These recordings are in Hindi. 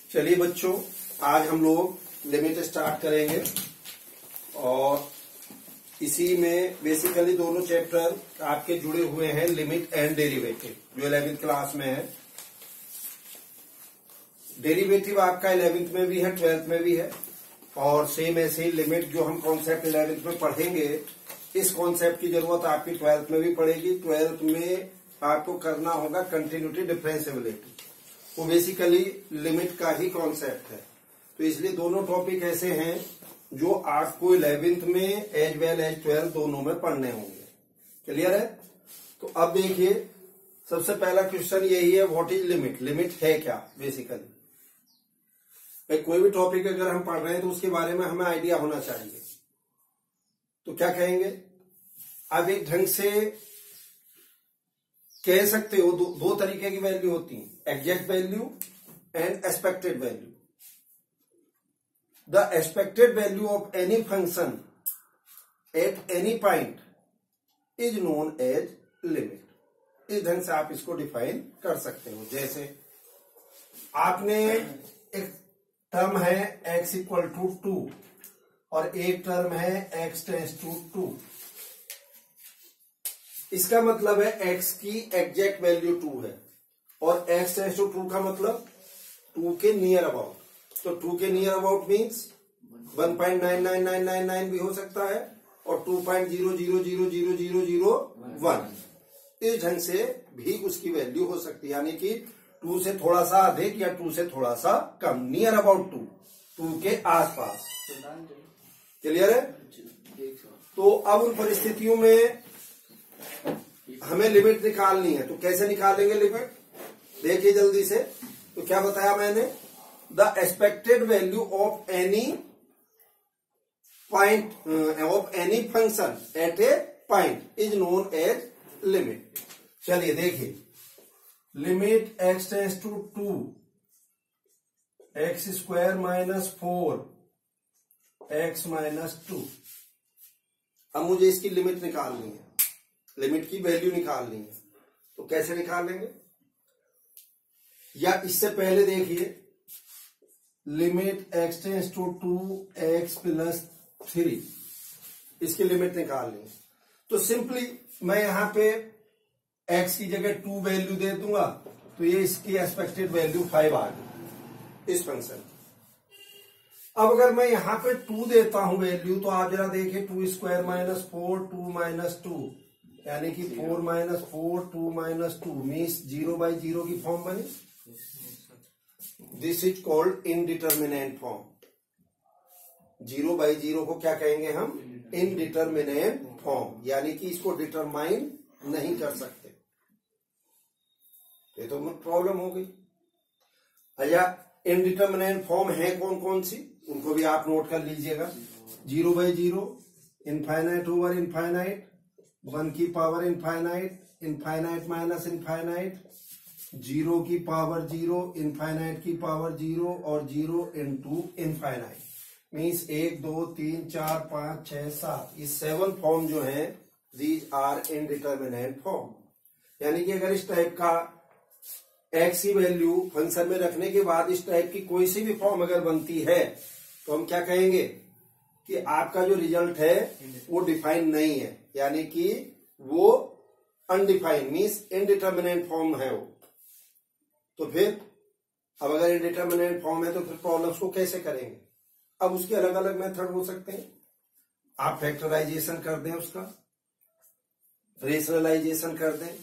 चलिए बच्चों, आज हम लोग लिमिट स्टार्ट करेंगे और इसी में बेसिकली दोनों चैप्टर आपके जुड़े हुए हैं, लिमिट एंड डेरिवेटिव, जो 11वीं क्लास में है। डेरिवेटिव आपका 11वीं में भी है, 12th में भी है, और सेम ऐसे ही लिमिट जो हम कॉन्सेप्ट 11वीं में पढ़ेंगे, इस कॉन्सेप्ट की जरूरत आपकी 12th में भी पड़ेगी। 12th में आपको करना होगा कंटिन्यूटी डिफरेंशिएबिलिटी, वो बेसिकली लिमिट का ही कॉन्सेप्ट है। तो इसलिए दोनों टॉपिक ऐसे हैं जो आपको 11वीं में एज वेल एज 12th दोनों में पढ़ने होंगे। क्लियर है? तो अब देखिए, सबसे पहला क्वेश्चन यही है, व्हाट इज लिमिट। लिमिट है क्या बेसिकली। कोई भी टॉपिक अगर हम पढ़ रहे हैं तो उसके बारे में हमें आइडिया होना चाहिए। तो क्या कहेंगे, अब एक ढंग से कह सकते हो, दो तरीके की वैल्यू होती है, exact value and expected value. The expected value of any function at any point is known as limit. इस ढंग से आप इसको डिफाइन कर सकते हो। जैसे आपने एक टर्म है x इक्वल टू 2 और एक टर्म है x टेंस टू 2। इसका मतलब है x की एग्जैक्ट वैल्यू 2 है और x टेंस टू 2 का मतलब 2 के नियर अबाउट। तो 2 के नियर अबाउट मीन्स 1.99999 भी हो सकता है और 2.00000001। इस ढंग से भी उसकी वैल्यू हो सकती है, यानी कि 2 से थोड़ा सा अधिक या 2 से थोड़ा सा कम, नियर अबाउट 2 के आसपास। क्लियर है? तो अब उन परिस्थितियों में हमें लिमिट निकालनी है, तो कैसे निकालेंगे लिमिट, देखिए जल्दी से। तो क्या बताया मैंने, the expected value of any point of any function at a point is known as limit. चलिए देखिए, limit x tends to 2 x square minus 4 x minus 2। अब मुझे इसकी लिमिट निकालनी है, लिमिट की वैल्यू निकालनी है। तो कैसे निकालेंगे, या इससे पहले देखिए, limit x tends to 2x plus 3, इसकी लिमिट निकालनी है। तो सिंपली मैं यहां पे x की जगह 2 वैल्यू दे दूंगा, तो ये इसकी एक्सपेक्टेड वैल्यू 5 आ गई इस फंक्शन। अब अगर मैं यहां पे 2 देता हूं वैल्यू, तो आप जरा देखिए, 2 स्क्वायर माइनस 4 2 माइनस 2, यानी कि 4 माइनस 4 2 माइनस 2 मीन्स 0/0 की फॉर्म बनी। This is called indeterminate form. 0/0 को क्या कहेंगे हम, इनडिटर्मिनेंट फॉर्म, यानी कि इसको डिटरमाइन नहीं कर सकते। ये तो प्रॉब्लम हो गई। अच्छा, इनडिटर्मिनेंट फॉर्म है कौन कौन सी, उनको भी आप नोट कर लीजिएगा। 0/0, इनफाइनाइट ओवर इनफाइनाइट, 1 की power infinite, infinite minus infinite, 0 की पावर 0, इनफाइनाइट की पावर 0 और 0 इंटू इनफाइनाइट मीन्स 1 2 3 4 5 6 7। ये 7 फॉर्म जो है, दीज आर इनडिटर्मिनेंट फॉर्म। यानी कि अगर इस टाइप का x की वैल्यू फंक्शन में रखने के बाद इस टाइप की कोई सी भी फॉर्म अगर बनती है, तो हम क्या कहेंगे कि आपका जो रिजल्ट है वो डिफाइन नहीं है, यानी कि वो अनडिफाइंड मीन्स इनडिटर्मिनेंट फॉर्म है वो। तो फिर अब अगर इनडिटर्मिनेंट फॉर्म है तो फिर प्रॉब्लम्स को कैसे करेंगे। अब उसके अलग अलग मेथड हो सकते हैं। आप फैक्टराइजेशन कर दें, उसका रेशनलाइजेशन कर दें,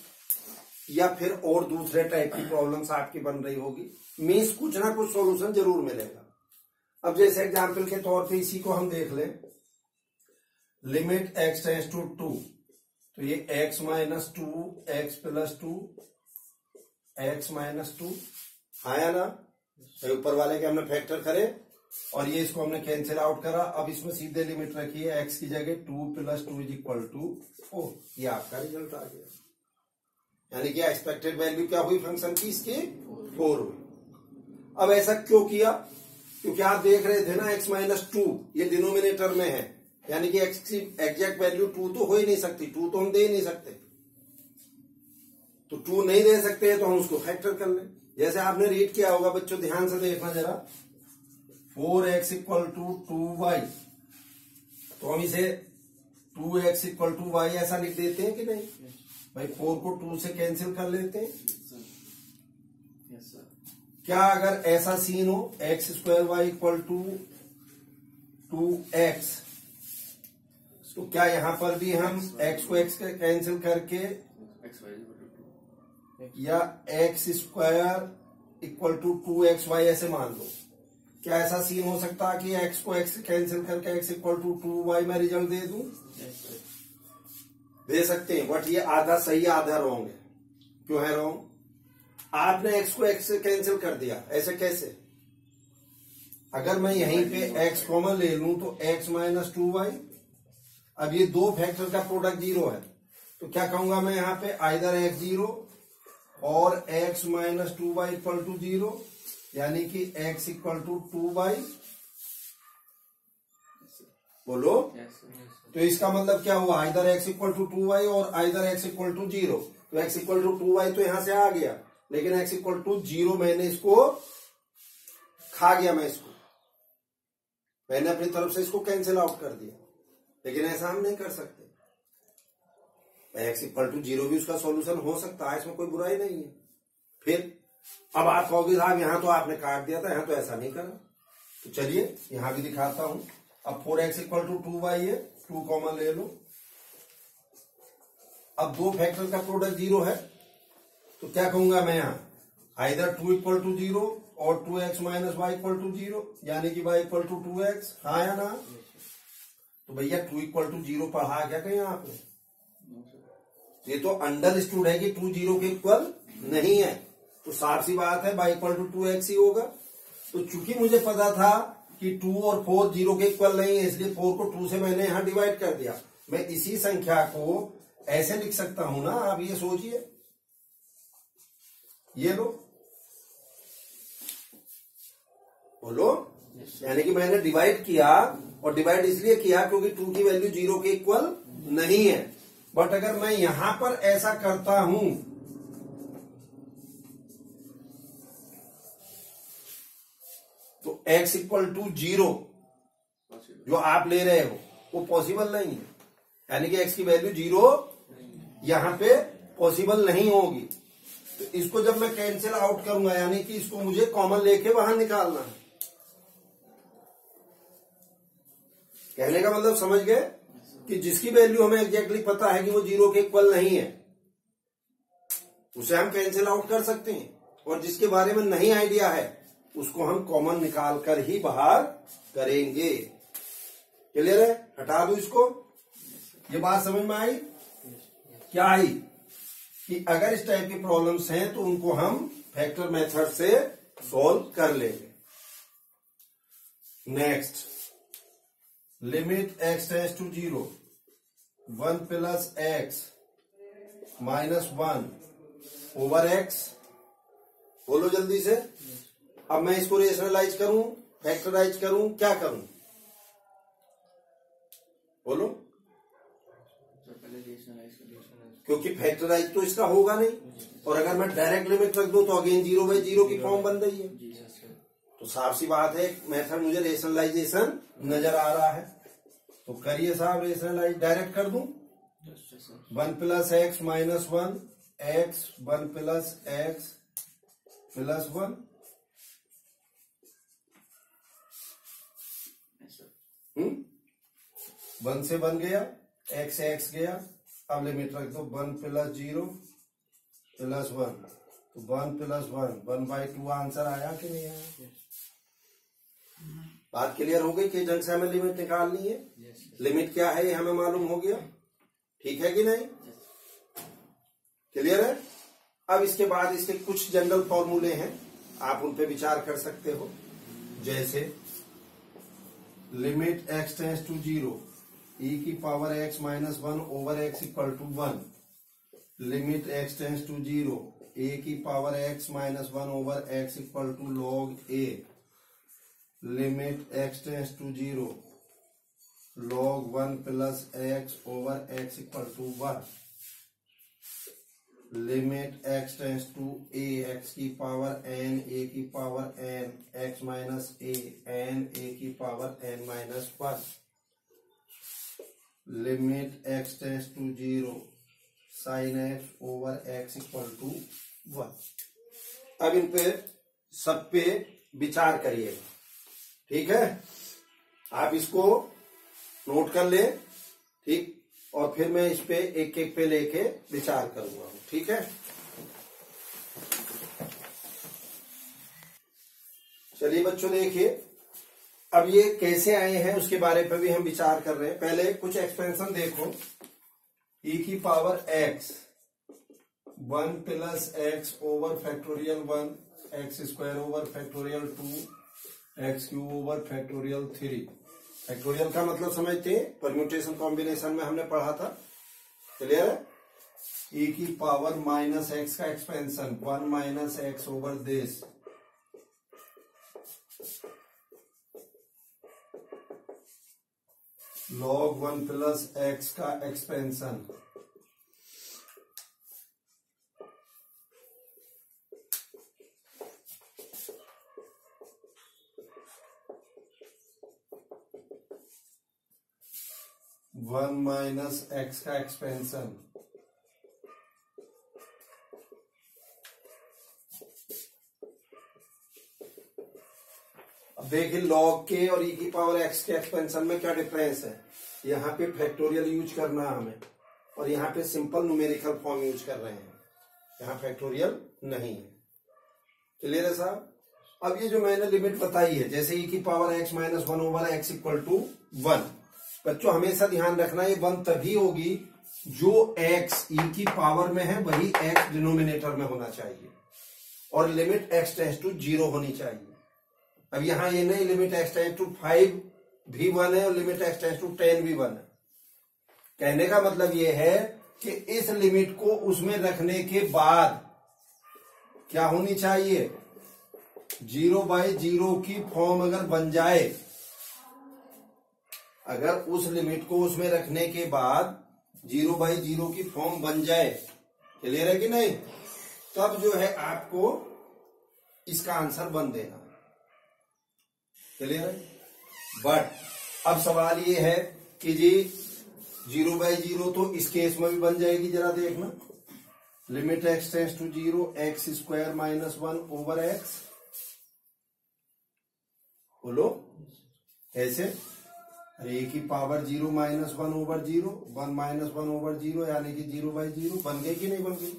या फिर और दूसरे टाइप की प्रॉब्लम्स आपकी बन रही होगी, मीन्स कुछ ना कुछ सॉल्यूशन जरूर मिलेगा। अब जैसे एग्जांपल के तौर पे इसी को हम देख लें, लिमिट x टेंस टू 2, तो ये x minus 2 x plus 2 x minus 2 आया ना, ऊपर वाले के हमने फैक्टर करे और ये इसको हमने कैंसिल आउट करा। अब इसमें सीधे लिमिट रखिए, x की जगह 2 प्लस 2 इज इक्वल टू 4। ये आपका रिजल्ट आ गया, यानी कि एक्सपेक्टेड वैल्यू क्या हुई फंक्शन की, इसकी 4 हुई। अब ऐसा क्यों किया, क्योंकि आप देख रहे थे ना x माइनस 2 ये डिनोमिनेटर में है, यानी कि x की एग्जैक्ट वैल्यू 2 तो हो ही नहीं सकती, 2 तो हम दे ही नहीं सकते। तो 2 नहीं दे सकते हैं तो हम उसको फैक्टर कर लें। जैसे आपने रीड किया होगा बच्चों, ध्यान से देखना जरा, 4x इक्वल टू 2y, तो हम इसे 2x इक्वल टू y ऐसा लिख देते हैं कि नहीं भाई? 4 को 2 से कैंसिल कर लेते हैं। क्या अगर ऐसा सीन हो, X square Y equal to 2x, तो क्या यहां पर भी हम x को x के कैंसिल करके या x square equal to 2xy ऐसे मान लो, क्या ऐसा सीन हो सकता है कि x को x से कैंसिल करके x इक्वल टू 2y में रिजल्ट दे दूं? दे सकते हैं, बट ये आधा सही आधा रॉन्ग है। क्यों है रॉन्ग? आपने x को x से कैंसिल कर दिया, ऐसे कैसे? अगर मैं यहीं पे x कॉमन ले लूं तो x माइनस 2y, अब ये दो फैक्टर का प्रोडक्ट 0 है, तो क्या कहूंगा मैं यहाँ पे, आइदर x 0 और x minus 2y equal to 0, यानी कि x इक्वल टू 2y। बोलो। तो इसका मतलब क्या हुआ, either x equal to 2y और आइदर x इक्वल टू 0। तो x इक्वल टू 2y तो यहां से आ गया, लेकिन x इक्वल टू 0 मैंने इसको खा गया, मैंने अपनी तरफ से इसको कैंसिल आउट कर दिया। लेकिन ऐसा हम नहीं कर सकते। x इक्वल टू 0 भी उसका सॉल्यूशन हो सकता है, इसमें कोई बुराई नहीं है। फिर अब आप कहोगे साहब यहां तो आपने काट दिया था, यहां तो ऐसा नहीं करा। तो चलिए यहां भी दिखाता हूं। अब 4x इक्वल टू 2y है, 2 कॉमन ले लो। अब दो फैक्टर का प्रोडक्ट 0 है, तो क्या कहूंगा मैं यहां, आइदर 2 इक्वल टू 0 और 2x minus Y equal to 0, यानी कि y इक्वल टू 2x। हाँ या ना? तो भैया 2 इक्वल टू 0 पढ़ा क्या कहीं आपने? ये तो अंडरस्टूड है कि 2 0 के इक्वल नहीं है, तो साफ सी बात है y इक्वल टू 2x ही होगा। तो चूंकि मुझे पता था कि 2 और 4 0 के इक्वल नहीं है, इसलिए 4 को 2 से मैंने यहां डिवाइड कर दिया। मैं इसी संख्या को ऐसे लिख सकता हूं ना, आप ये सोचिए, ये लो, बोलो। यानी कि मैंने डिवाइड किया, और डिवाइड इसलिए किया क्योंकि 2 की वैल्यू 0 के इक्वल नहीं है। बट अगर मैं यहां पर ऐसा करता हूं, तो x इक्वल टू 0 जो आप ले रहे हो वो पॉसिबल नहीं है, यानी कि x की वैल्यू 0 यहां पे पॉसिबल नहीं होगी। तो इसको जब मैं कैंसिल आउट करूंगा, यानी कि इसको मुझे कॉमन लेके बाहर निकालना है। कहने का मतलब समझ गए कि जिसकी वैल्यू हमें एग्जैक्टली पता है कि वो 0 के इक्वल नहीं है, उसे हम कैंसिल आउट कर सकते हैं, और जिसके बारे में नहीं आइडिया है उसको हम कॉमन निकाल कर ही बाहर करेंगे। क्लियर है? हटा दो इसको। ये बात समझ में आई? क्या आई कि अगर इस टाइप की प्रॉब्लम्स हैं तो उनको हम फैक्टर मेथड से सॉल्व कर लेंगे। Next, limit x tends to 0, 1 plus x minus 1 over x। बोलो जल्दी से। अब मैं इसको रेशनलाइज करूं, फैक्टराइज करूं, क्या करूं? बोलो। क्योंकि फैक्टराइज तो इसका होगा नहीं, और अगर मैं डायरेक्ट लिमिट रख दूं तो अगेन 0/0 की फॉर्म बन रही है। तो साफ सी बात है, मेथड मुझे रेशनलाइजेशन नजर आ रहा है। तो करिए साहब रेशनलाइज, डायरेक्ट कर दूं। 1 plus x minus 1 x, 1 plus x plus 1। 1 से 1 गया, x से x गया। अब लिमिट रख दो, 1 प्लस 0 प्लस 1, तो 1 प्लस 1 1/2 आंसर आया कि नहीं आया? बात क्लियर हो गई कि जंग से हमें लिमिट निकालनी है। लिमिट क्या है ये हमें मालूम हो गया, ठीक है कि नहीं? क्लियर है? अब इसके बाद इसके कुछ जनरल फॉर्मूले हैं, आप उन पे विचार कर सकते हो। जैसे limit x tends to 0, e की power x minus 1 over x equal to 1। Limit x tends to 0, a की power x minus 1 over x equal to log a। Limit x tends to 0, log 1 plus x over x equal to 1। Limit x tends to A X की पावर एन ए की power N X minus A N A की power n minus one, limit x tends to zero sine x over x equal to one. अब इन पे सब पे विचार करिएगा, ठीक है। आप इसको नोट कर ले, ठीक, और फिर मैं इस पे एक एक पे लेके विचार करूंगा, ठीक है। चलिए बच्चों देखिए, अब ये कैसे आए हैं उसके बारे पे भी हम विचार कर रहे हैं। पहले कुछ एक्सपेंशन देखो, e की power x 1 plus x over factorial 1 x square over factorial 2 x cube over factorial 3। Factorial का मतलब समझते हैं, परम्यूटेशन कॉम्बिनेशन में हमने पढ़ा था, क्लियर है। e की पावर माइनस एक्स का expansion 1 minus x over this log 1 plus x का एक्सपेंशन 1 माइनस एक्स का एक्सपेंशन अब देखिए log के और e की पावर x के एक्सपेंशन में क्या डिफरेंस है। यहाँ पे फैक्टोरियल यूज करना है हमें, और यहाँ पे सिंपल न्यूमेरिकल फॉर्म यूज कर रहे हैं, यहाँ फैक्टोरियल नहीं है, क्लियर है साहब। अब ये जो मैंने लिमिट बताई है, जैसे e की power x minus 1 over x equal to 1, बच्चों हमेशा ध्यान रखना ये 1 तभी होगी जो x e की पावर में है वही x डिनोमिनेटर में होना चाहिए, और लिमिट x टेंड्स टू 0 होनी चाहिए। अब यहां ये नहीं लिमिट x टेंड्स टू 5 भी 1 है और लिमिट x टेंड्स टू 10 भी 1 है। कहने का मतलब ये है कि इस लिमिट को उसमें रखने के बाद क्या होनी चाहिए, 0/0 की फॉर्म अगर बन जाए, अगर उस लिमिट को उसमें रखने के बाद 0/0 की फॉर्म बन जाए, क्लियर है कि नहीं, तब जो है आपको इसका आंसर बन देना, क्लियर है। बट अब सवाल ये है कि जी 0/0 तो इस केस में भी बन जाएगी, जरा देखना, limit x tends to 0 x square minus 1 over x, बोलो ऐसे, अरे की power 0 minus 1 over 0 1 minus 1 over 0 यानी कि 0/0 बन गई कि नहीं बन गई।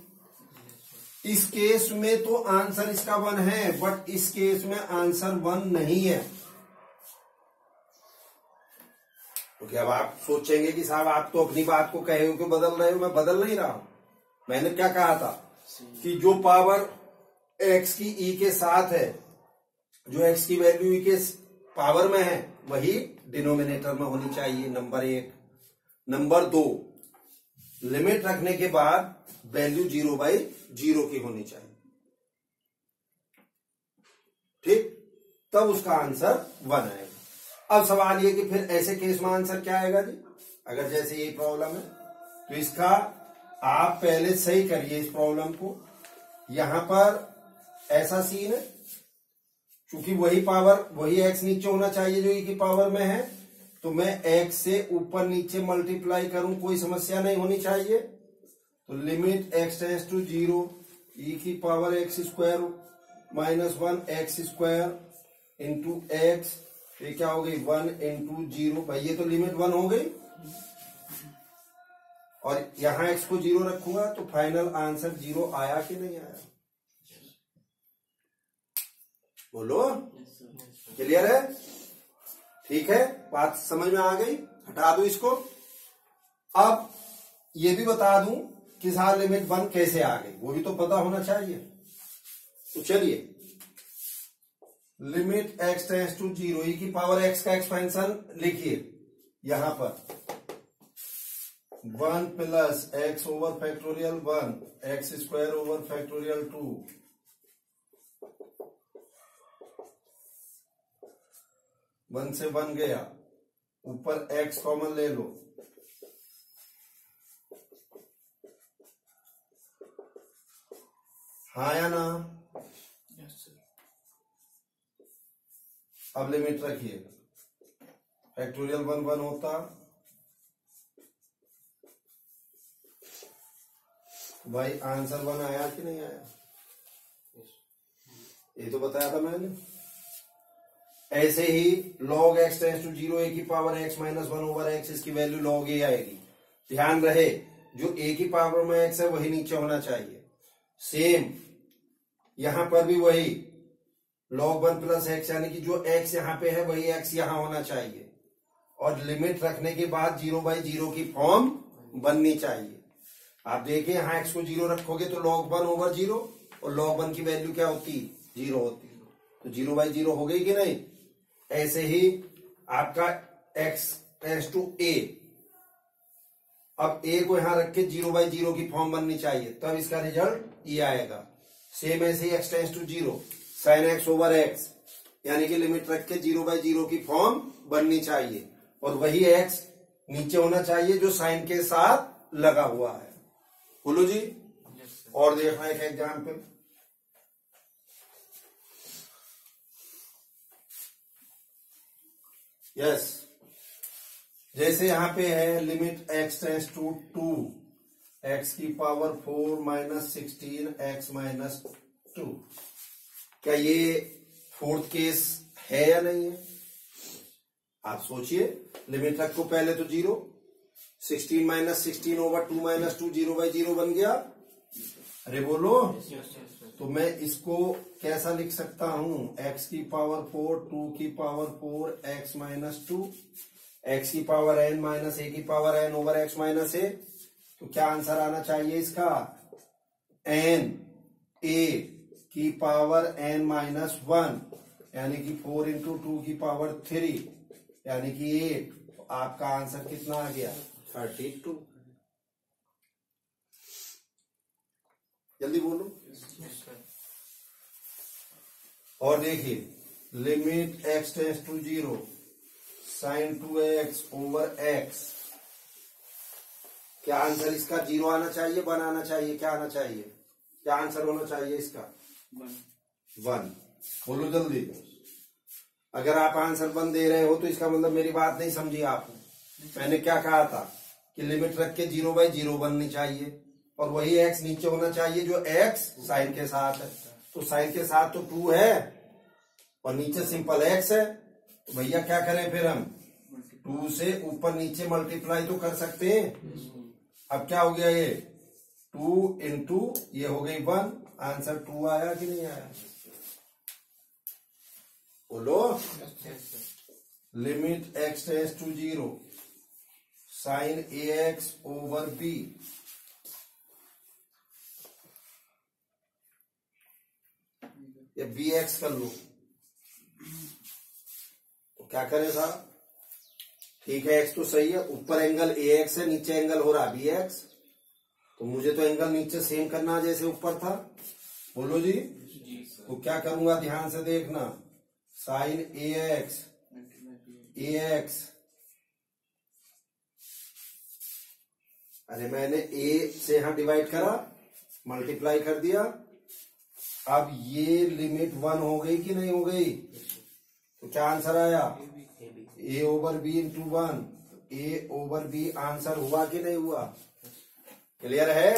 इस केस में तो आंसर इसका 1 है, बट इस केस में आंसर 1 नहीं है। तो क्या अब आप सोचेंगे कि साहब आप तो अपनी बात को कहे हो कि बदल रहे हो, मैं बदल नहीं रहा हूं। मैंने क्या कहा था कि जो पावर x की e के साथ है, जो x की वैल्यू e के पावर में है वही डिनोमिनेटर में होनी चाहिए, नंबर 1। नंबर 2, लिमिट रखने के बाद वैल्यू 0/0 की होनी चाहिए, ठीक, तब उसका आंसर 1 आएगा। अब सवाल ये कि फिर ऐसे केस में आंसर क्या आएगा जी, अगर जैसे ये प्रॉब्लम है तो इसका आप पहले सही करिए इस प्रॉब्लम को। यहां पर ऐसा सीन है, क्योंकि वही पावर वही x नीचे होना चाहिए जो e की पावर में है, तो मैं x से ऊपर नीचे मल्टीप्लाई करूं, कोई समस्या नहीं होनी चाहिए। तो limit x tends to 0 e की power x square minus 1 x square into x, ये क्या हो गई 1 इंटू 0, भाई ये तो लिमिट 1 हो गई, और यहां x को 0 रखूंगा तो फाइनल आंसर 0 आया कि नहीं आया, बोलो, क्लियर है, ठीक है, बात समझ में आ गई, हटा दो इसको। अब ये भी बता दूं कि सार लिमिट 1 कैसे आ गई, वो भी तो पता होना चाहिए। तो चलिए, limit x tends to 0 e की पावर x का एक्सपेंशन लिखिए यहां पर 1 plus x over factorial 1 x square over factorial 2 1 से 1 गया, ऊपर x कॉमन ले लो, हाँ या ना? अब लिमिट रखिए, फैक्टोरियल 1 1 होता, भाई आंसर 1 आया कि नहीं आया? ये तो बताया था मैंने। ऐसे ही log x tends to 0 a की power x minus 1 over x, इसकी वैल्यू log a आएगी। ध्यान रहे जो a की पावर में x है वही नीचे होना चाहिए। सेम यहां पर भी वही log 1 प्लस x, यानी कि जो x यहां पे है वही x यहां होना चाहिए। और लिमिट रखने के बाद 0/0 की फॉर्म बननी चाहिए। आप देखिए यहां x को 0 रखोगे तो log 1 ओवर 0, और log 1 की वैल्यू क्या होती? 0 होती। तो 0/0 हो गई कि नहीं? ऐसे ही आपका x टेंस टू a, अब a को यहां रख के 0/0 की फॉर्म बननी चाहिए, तब इसका रिजल्ट ये आएगा। सेम ऐसे ही x tends to 0 sin x over x, यानी कि लिमिट रख के 0/0 की फॉर्म बननी चाहिए, और वही x नीचे होना चाहिए जो साइन के साथ लगा हुआ है। बोलो जी। और देखना एक एग्जाम्पल, यस जैसे यहां पे है limit x tends to 2 x की पावर 4 माइनस 16 x माइनस 2, क्या ये फोर्थ केस है या नहीं है? आप सोचिए, लिमिट रखो पहले तो 0, 16 माइनस 16 ओवर 2 माइनस 2, 0/0 बन गया। अरे बोलो। तो मैं इसको कैसा लिख सकता हूं? x की पावर 4 2 की पावर 4 x माइनस 2, x की पावर n माइनस a की power n over x minus a। तो क्या आंसर आना चाहिए इसका? n a की पावर n माइनस 1, यानी कि 4 इंटू 2 की पावर 3, यानी कि 8। तो आपका आंसर कितना आ गया? 32। जल्दी बोलो। और देखिए limit x tends to 0 sin 2x over x, क्या आंसर इसका 0 आना चाहिए, 1 आना चाहिए? क्या आना चाहिए? क्या आंसर होना चाहिए इसका? 1। बोलो जल्दी। अगर आप आंसर 1 दे रहे हो तो इसका मतलब मेरी बात नहीं समझी आपने। मैंने क्या कहा था कि लिमिट रख के 0/0 बननी चाहिए, और वही x नीचे होना चाहिए जो x साइन के साथ है। तो साइन के साथ तो 2 है और नीचे सिंपल x है, तो भैया क्या करें फिर हम? 2 से ऊपर नीचे मल्टीप्लाई तो कर सकते हैं। अब क्या हो गया? ये 2 इंटू ये हो गई 1, आंसर 2 आया कि नहीं आया? बोलो। Limit x tends to 0 sine ax over b, या bx कर लो, तो क्या करें साहब? ठीक है x तो सही है, ऊपर एंगल ax है, नीचे एंगल हो रहा bx, तो मुझे तो एंगल नीचे सेम करना जैसे ऊपर था। बोलो जी। तो क्या करूंगा? ध्यान से देखना, साइन ax अरे मैंने a से यहां डिवाइड करा, मल्टीप्लाई कर दिया। अब ये लिमिट 1 हो गई कि नहीं हो गई? तो क्या आंसर आया? a over b into 1, a over b answer हुआ कि नहीं हुआ? क्लियर है?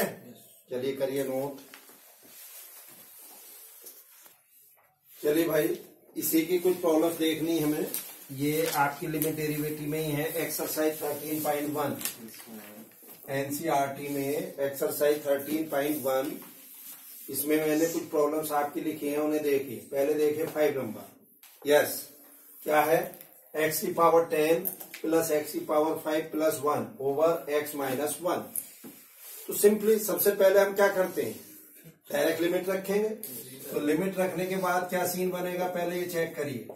चलिए करिए नोट। चलिए भाई, इसी की कुछ प्रॉब्लम्स देखनी है हमें। ये आपकी लिमिट डेरिवेटिव में ही है, एक्सरसाइज 13.1 एनसीईआरटी में, एक्सरसाइज 13.1। इसमें मैंने कुछ प्रॉब्लम्स आपकी लिखी हैं, उन्हें देखिए। पहले देखिए 5 नंबर। यस, क्या है? x की पावर 10 प्लस x की power 5 plus 1 over x minus 1। तो सिंपली सबसे पहले हम क्या करते हैं? डायरेक्ट लिमिट रखेंगे। तो लिमिट रखने के बाद क्या सीन बनेगा, पहले ये चेक करिए।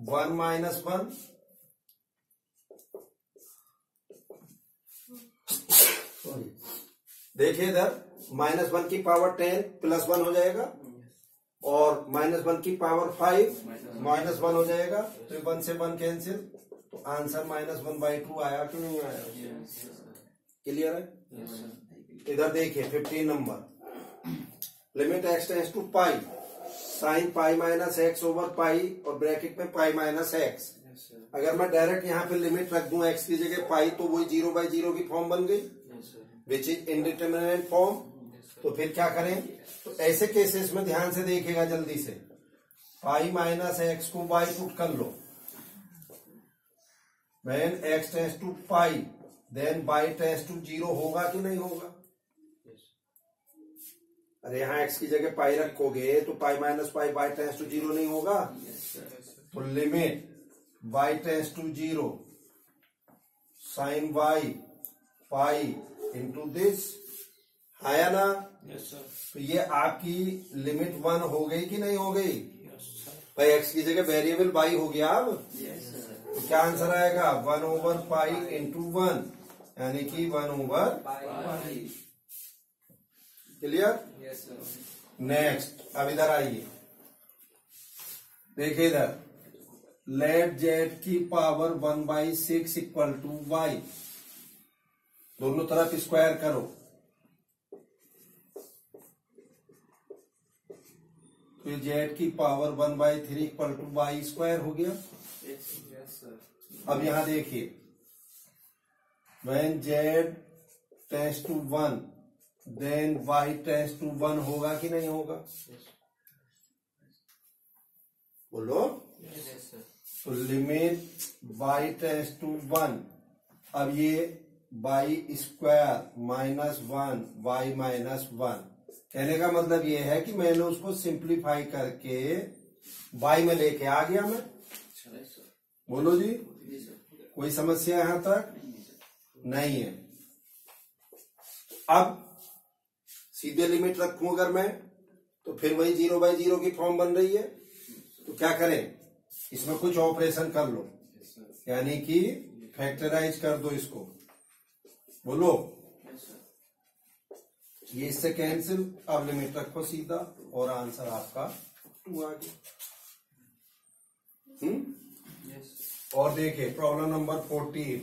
1 माइनस 1, देखिए इधर -1 की पावर 10 प्लस 1 हो जाएगा, और -1 की पावर 5 -1 हो जाएगा। तो 1 से 1 कैंसिल, तो आंसर -1/2 आया कि नहीं आया? क्लियर है? इधर देखिए 15 number, limit x tends to pi sine pi minus x over pi और ब्रैकेट में पाई माइनस एक्स। अगर मैं डायरेक्ट यहाँ पे लिमिट रख दूं x की जगह पाई तो वही 0/0 की फॉर्म बन गई, विच इज इनडिटरमिनेट फॉर्म। तो फिर क्या करें? तो ऐसे केसेस में ध्यान से देखिएगा जल्दी से, पाई माइनस एक्स को बाई पुट कर लो, when x tends to pi then Y tends to 0 होगा कि नहीं होगा? अरे यहाँ x की जगह पाई रखोगे तो pi minus pi y tends to 0 नहीं होगा? तो limit y tends to 0 sine y pi into this, आया ना? तो ये आपकी लिमिट 1 हो गई कि नहीं हो गई? भाई x की जगह वेरिएबल बाई हो गया अब। तो क्या आंसर आएगा? 1 ओवर पाई इंटू 1, यानी कि 1 ओवर पाई। क्लियर? नेक्स्ट, अब इधर आइए, देखिए इधर, लेट जेड की पावर 1/6 इक्वल टू वाई, दोनों तरफ स्क्वायर करो। तो ये जेड की power 1/3 equal to y square हो गया। अब यहां देखिए, when z tends to 1 then y tends to 1 होगा कि नहीं होगा? बोलो। तो लिमिट y टेंड्स टू 1, अब ये y square minus 1 y minus 1, कहने का मतलब ये है कि मैंने उसको सिंप्लीफाई करके y में लेके आ गया मैं। बोलो जी, कोई समस्या यहां तक नहीं है? अब सीधे लिमिट रखूं अगर मैं, तो फिर वही 0/0 की फॉर्म बन रही है। तो क्या करें? इसमें कुछ ऑपरेशन कर लो, यानी कि फैक्टराइज कर दो इसको। बोलो, ये इससे कैंसिल, अब लिमिट रखो सीधा और आंसर आपका 2 आ गया। और देखिए प्रॉब्लम नंबर 14,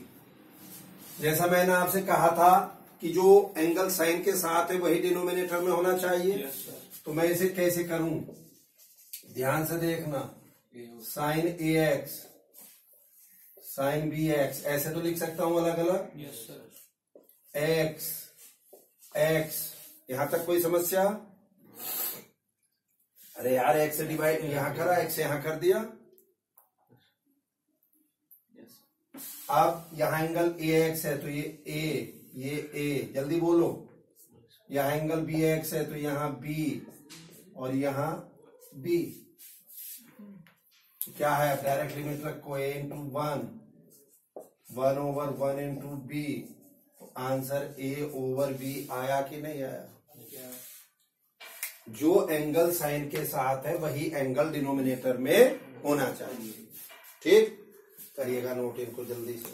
जैसा मैंने आपसे कहा था कि जो एंगल साइन के साथ है वही डिनोमिनेटर में होना चाहिए। तो मैं इसे कैसे करूं? ध्यान से देखना, साइन ax साइन bx, ऐसे तो लिख सकता हूं अलग अलग। x x, यहां तक कोई समस्या? अरे यार x से डिवाइड यहां करा, x से यहां कर दिया। अब यहां एंगल ax है तो ये a, जल्दी बोलो। यहां एंगल bx है तो यहां b और यहां b। क्या है? डायरेक्ट लिमिट रखो, a into 1 over 1 into b। Answer a over b आया कि नहीं आया? जो एंगल साइन के साथ है वही एंगल डिनोमिनेटर में होना चाहिए। ठीक, करिएगा नोट इनको जल्दी से।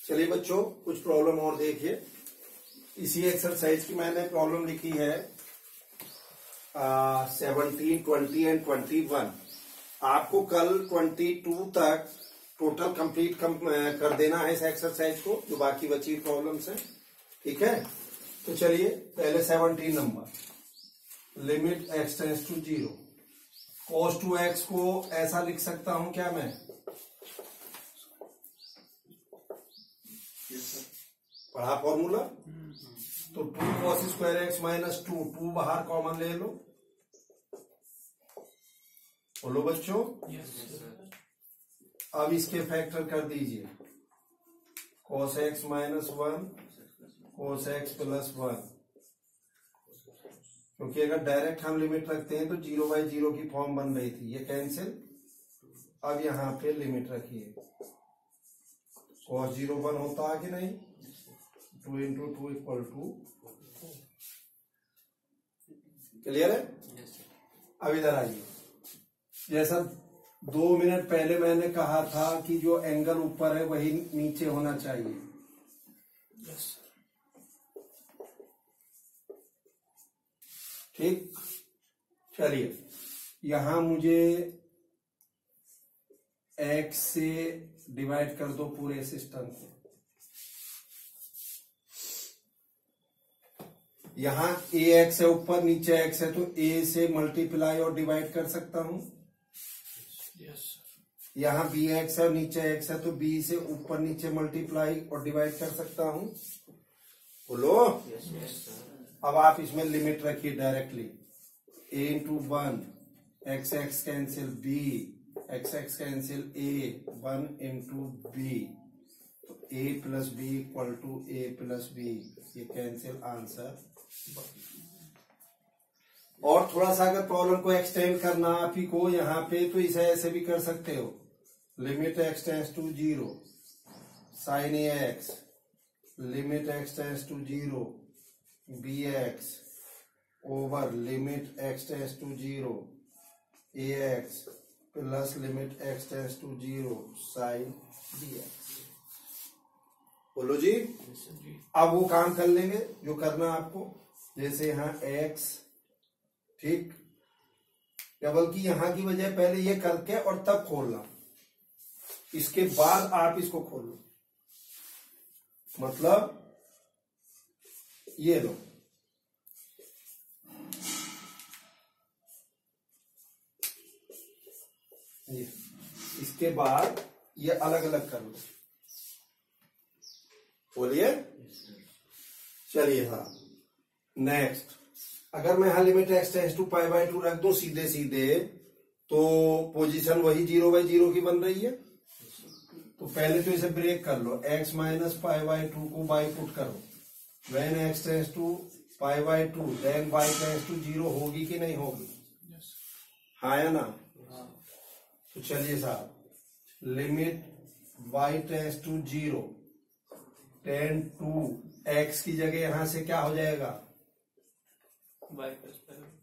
चलिए बच्चों, कुछ प्रॉब्लम और देखिए। इसी एक्सरसाइज की मैंने प्रॉब्लम लिखी है 17, 20 एंड 21। आपको कल 22 तक टोटल कंप्लीट कर देना है इस एक्सरसाइज को, जो बाकी बची प्रॉब्लम्स है। ठीक है, तो चलिए पहले 17 number, limit x tends to 0, cos 2x को ऐसा लिख सकता हूं क्या मैं? पढ़ा फॉर्मूला? तो 2 cos स्क्वायर एक्स माइनस 2 बाहर कॉमन ले लो। बोलो बच्चों। अब इसके फैक्टर कर दीजिए, cos x minus 1 cos x plus 1, क्योंकि अगर डायरेक्ट हम लिमिट रखते हैं तो 0/0 की फॉर्म बन रही थी, ये कैंसिल। अब यहां पे लिमिट रखिए, cos 0 1 होता है कि नहीं? 2 इंटू 2 इक्वल टू, क्लियर है? अब इधर आइए, जैसा 2 मिनट पहले मैंने कहा था कि जो एंगल ऊपर है वही नीचे होना चाहिए। ठीक, चलिए यहां मुझे एक्स से डिवाइड कर दो पूरे सिस्टम को। यहां ए एक्स है ऊपर, नीचे एक्स है, तो ए से मल्टीप्लाई और डिवाइड कर सकता हूं। यहां बी एक्स है और नीचे एक्स है, तो बी से ऊपर नीचे मल्टीप्लाई और डिवाइड कर सकता हूं। बोलो। अब आप इसमें लिमिट रखिए directly. A into 1, X X cancel, B X X cancel, A 1 into B, तो A plus B equal to A plus B, ये कैंसिल, आंसर। और थोड़ा सा अगर प्रॉब्लम को एक्सटेंड करना आप ही को यहाँ पे, तो इसे ऐसे भी कर सकते हो। Limit x tends to 0 sine a x, limit x tends to 0 b x over limit x tends to 0 a x plus limit x tends to 0 sine b x. बोलो जी। अब वो काम कर लेंगे जो करना आपको, जैसे यहां एक्स, ठीक, या बल्कि यहां की बजाय पहले ये करके और तब खोलना, इसके बाद आप इसको खोलो। मतलब ये लो, ये, इसके बाद ये अलग अलग कर लो। बोलिए। चलिए हाँ, नेक्स्ट। अगर मैं यहां limit x tends to pi by 2 रख दूं सीधे सीधे, तो पोजीशन वही 0 बाई 0 की बन रही है। तो पहले तो इसे ब्रेक कर लो, x माइनस पाई बाय 2 को बाई पुट करो। When x tends to pi by 2 then y tends to 0 होगी कि नहीं होगी? हाँ या ना? तो चलिए साहब, limit y tends to 0 tan two x की जगह यहां से क्या हो जाएगा?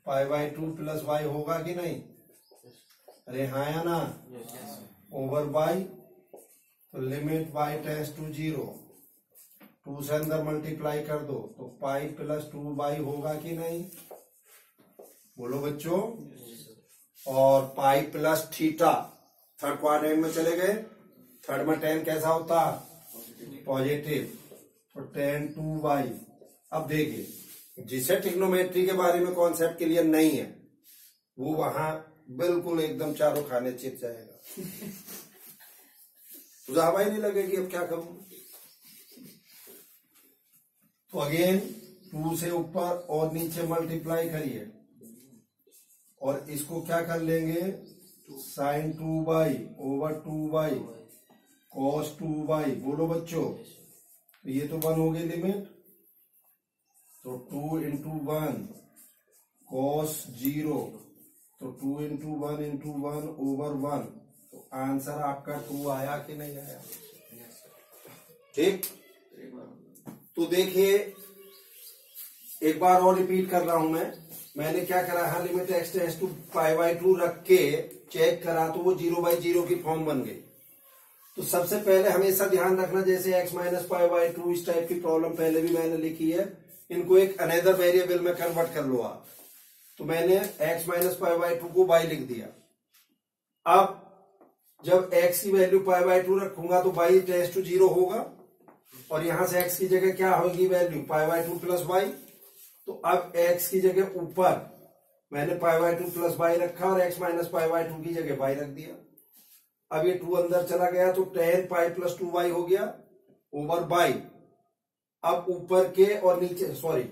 पाई बाय 2 प्लस y होगा कि नहीं? अरे हाँ या ना? ओवर बाई, तो लिमिट y टेंस टू 0, 2 से अंदर मल्टीप्लाई कर दो तो पाई प्लस 2 बाई होगा कि नहीं? बोलो बच्चों। और pi plus theta third quadrant में चले गए। थर्ड में टेन कैसा होता? पॉजिटिव, तो टेन 2 बाई। अब देखिए, जिसे ट्रिग्नोमेट्री के बारे में कॉन्सेप्ट क्लियर नहीं है, वो वहां बिल्कुल एकदम चारों खाने चित जाएगा। तुझे हवा ही नहीं लगेगी अब क्या करूं। तो अगेन 2 से ऊपर और नीचे मल्टीप्लाई करिए, और इसको क्या कर लेंगे? Sine 2 y over 2 y cos 2 y. बोलो बच्चों। तो ये तो 1 हो गई लिमिट, तो 2 इंटू 1 कॉस 0, तो 2 इंटू 1 इंटू 1 ओवर 1। तो आंसर आपका 2 आया कि नहीं आया? ठीक। तो देखिए, एक बार और रिपीट कर रहा हूं मैंने क्या करा है, limit x tends to pi by 2 रख के चेक करा, तो वो 0 बाई 0 की फॉर्म बन गई। तो सबसे पहले हमेशा ध्यान रखना, जैसे x माइनस पाई बाय 2 इस टाइप की प्रॉब्लम पहले भी मैंने लिखी है, इनको एक अनदर वेरिएबल में कन्वर्ट कर लो आप। तो मैंने x माइनस पाई बाय 2 को y लिख दिया। अब जब x की वैल्यू पाई बाय 2 रखूंगा तो y टेंस टू 0 होगा, और यहां से x की जगह क्या होगी value? Pi by 2 plus y। तो अब x की जगह ऊपर मैंने पाई बाय 2 प्लस y रखा, और x माइनस पाई बाय 2 की जगह y रख दिया। अब ये 2 अंदर चला गया, तो टेन पाई प्लस 2y हो गया ओवर बाई। अब ऊपर के और नीचे, सॉरी,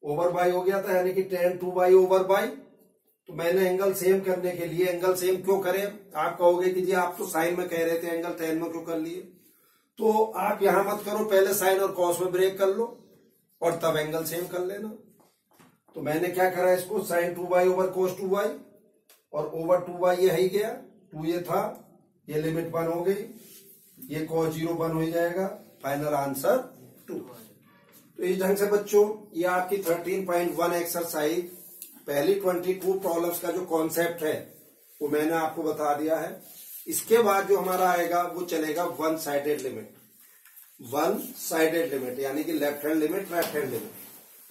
ओवर बाई हो गया था, यानी कि टेन 2y ओवर बाई। तो मैंने एंगल सेम करने के लिए, एंगल सेम क्यों करें? आप कहोगे कि जी आप तो साइन में कह रहे थे, एंगल टेन में क्यों कर लिए? तो आप यहां मत करो, पहले साइन और कॉस में ब्रेक कर लो और तब एंगल सेम कर लेना। तो मैंने क्या करा, इसको साइन 2y ओवर कोस 2y, और ओवर 2y ये ही गया, 2 ये था, ये लिमिट 1 हो गई, ये cos 0 1 हो जाएगा, फाइनल आंसर 2। तो इस ढंग से बच्चों, ये आपकी 13.1 एक्सरसाइज पहली 22 प्रॉब्लम्स का जो कॉन्सेप्ट है वो मैंने आपको बता दिया है। इसके बाद जो हमारा आएगा वो चलेगा one sided limit. One sided limit यानी कि left hand limit, right hand limit,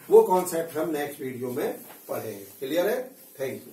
वो कॉन्सेप्ट हम नेक्स्ट वीडियो में पढ़ेंगे। क्लियर है? Thank you.